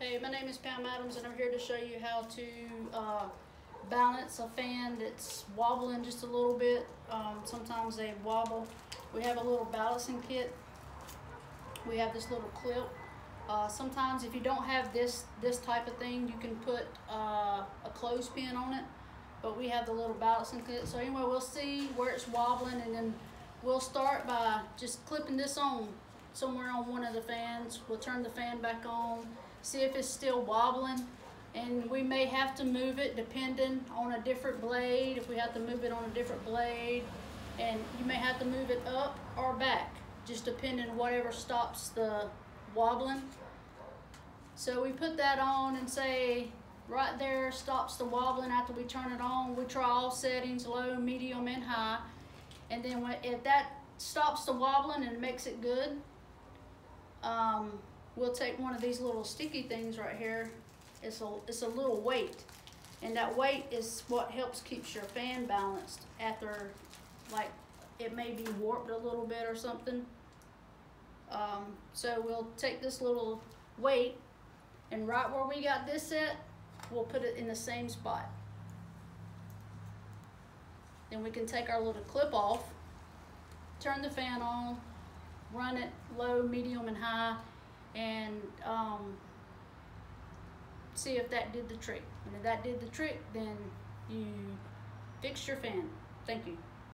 Hey, my name is Pam Adams and I'm here to show you how to balance a fan that's wobbling just a little bit. Sometimes they wobble. We have a little balancing kit. We have this little clip. Sometimes if you don't have this type of thing, you can put a clothespin on it, but we have the little balancing kit. So anyway, we'll see where it's wobbling, and then we'll start by just clipping this on somewhere on one of the fans. We'll turn the fan back on, see if it's still wobbling, and we may have to move it depending on a different blade. If we have to move it on a different blade, and you may have to move it up or back, just depending on whatever stops the wobbling. So we put that on and say right there stops the wobbling. After we turn it on, we try all settings, low, medium, and high, and then if that stops the wobbling and makes it good, we'll take one of these little sticky things right here. It's a little weight, and that weight is what helps keeps your fan balanced after, like, it may be warped a little bit or something. So we'll take this little weight, and right where we got this set, we'll put it in the same spot. Then we can take our little clip off, turn the fan on, run it low, medium, and high, and see if that did the trick. And if that did the trick, then you fixed your fan. Thank you.